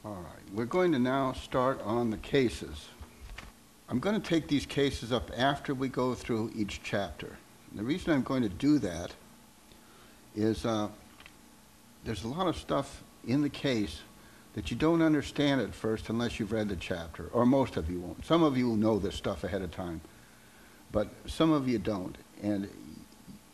All right, we're going to now start on the cases. I'm going to take these cases up after we go through each chapter. And the reason I'm going to do that is there's a lot of stuff in the case that you don't understand at first unless you've read the chapter, or most of you won't. Some of you will know this stuff ahead of time, but some of you don't. And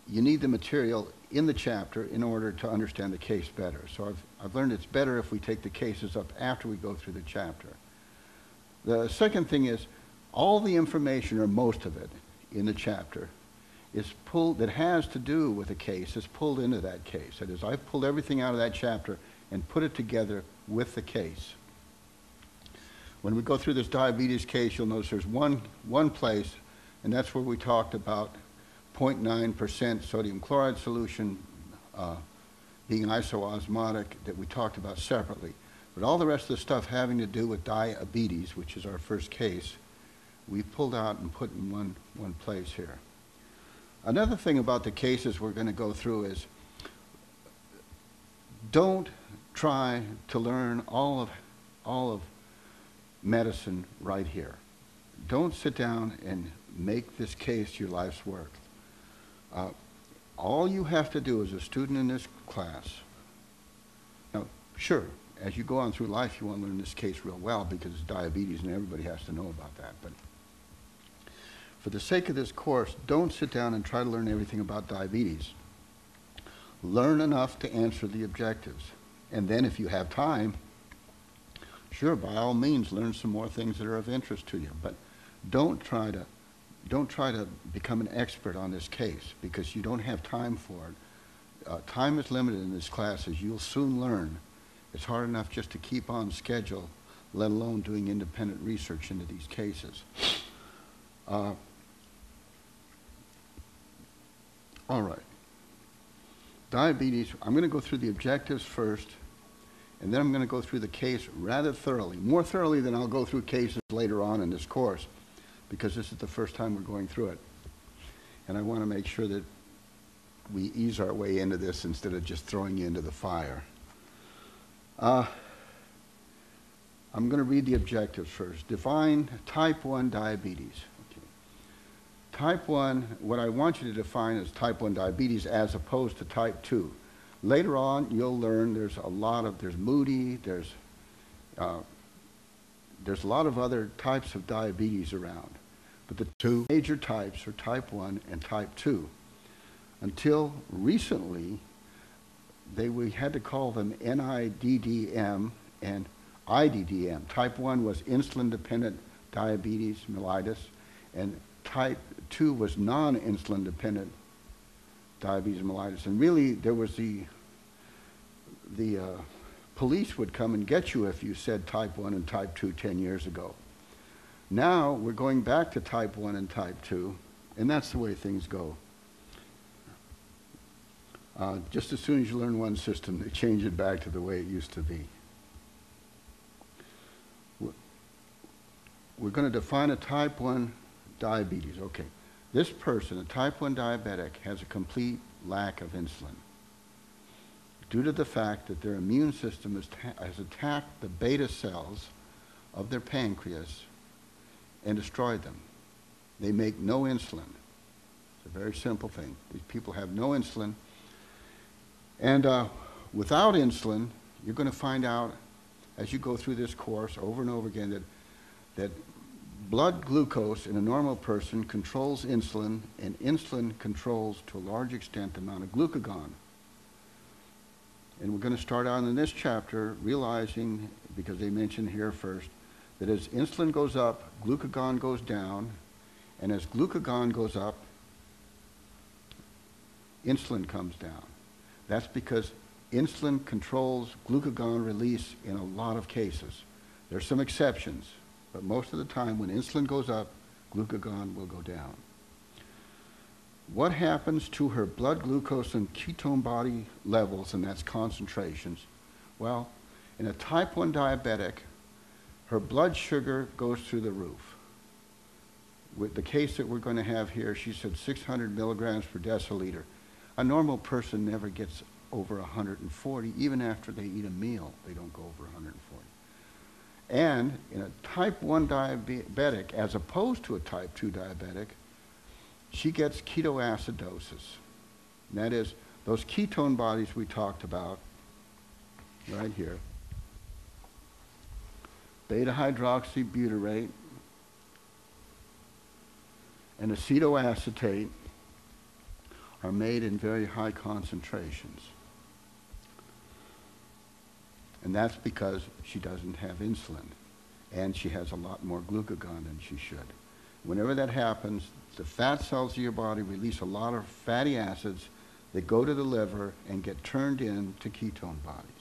you need the material in the chapter in order to understand the case better. So I've learned it's better if we take the cases up after we go through the chapter. The second thing is, all the information, or most of it, in the chapter is pulled, that has to do with a case, is pulled into that case. That is, I've pulled everything out of that chapter and put it together with the case. When we go through this diabetes case, you'll notice there's one place, and that's where we talked about 0.9% sodium chloride solution being isoosmotic, that we talked about separately. But all the rest of the stuff having to do with diabetes, which is our first case, we pulled out and put in one place here. Another thing about the cases we're going to go through is, don't try to learn all of medicine right here. Don't sit down and make this case your life's work. All you have to do as a student in this class, now sure, as you go on through life you want to learn this case real well because it's diabetes and everybody has to know about that, but for the sake of this course, don't sit down and try to learn everything about diabetes. Learn enough to answer the objectives. And then if you have time, sure, by all means, learn some more things that are of interest to you. But don't try to become an expert on this case because you don't have time for it. Time is limited in this class, as you'll soon learn. It's hard enough just to keep on schedule, let alone doing independent research into these cases. All right. Diabetes, I'm going to go through the objectives first, and then I'm going to go through the case rather thoroughly, more thoroughly than I'll go through cases later on in this course, because this is the first time we're going through it. And I want to make sure that we ease our way into this instead of just throwing you into the fire. I'm going to read the objectives first. Define type 1 diabetes. Type 1, what I want you to define is type 1 diabetes as opposed to type 2. Later on, you'll learn there's moody, there's a lot of other types of diabetes around. But the two major types are type 1 and type 2. Until recently, we had to call them NIDDM and IDDM. Type 1 was insulin-dependent diabetes mellitus, and type 2 was non-insulin dependent diabetes mellitus. And really there was the police would come and get you if you said type 1 and type 2 10 years ago. Now we're going back to type 1 and type 2, and that's the way things go. Just as soon as you learn one system, they change it back to the way it used to be. We're going to define a type 1 diabetes. Okay, this person, a type 1 diabetic, has a complete lack of insulin due to the fact that their immune system has attacked the beta cells of their pancreas and destroyed them. They make no insulin. It's a very simple thing. These people have no insulin. And without insulin, you're going to find out as you go through this course over and over again that blood glucose in a normal person controls insulin, and insulin controls to a large extent the amount of glucagon. And we're going to start out in this chapter realizing, because they mention here first, that as insulin goes up, glucagon goes down, and as glucagon goes up, insulin comes down. That's because insulin controls glucagon release in a lot of cases. There's some exceptions, but most of the time when insulin goes up, glucagon will go down. What happens to her blood glucose and ketone body levels, and that's concentrations? Well, in a type 1 diabetic, her blood sugar goes through the roof. With the case that we're going to have here, she said 600 milligrams per deciliter. A normal person never gets over 140. Even after they eat a meal, they don't go over 140. And in a type 1 diabetic, as opposed to a type 2 diabetic, she gets ketoacidosis. And that is those ketone bodies we talked about right here. Beta-hydroxybutyrate and acetoacetate are made in very high concentrations. And that's because she doesn't have insulin, and she has a lot more glucagon than she should. Whenever that happens, the fat cells of your body release a lot of fatty acids that go to the liver and get turned into ketone bodies.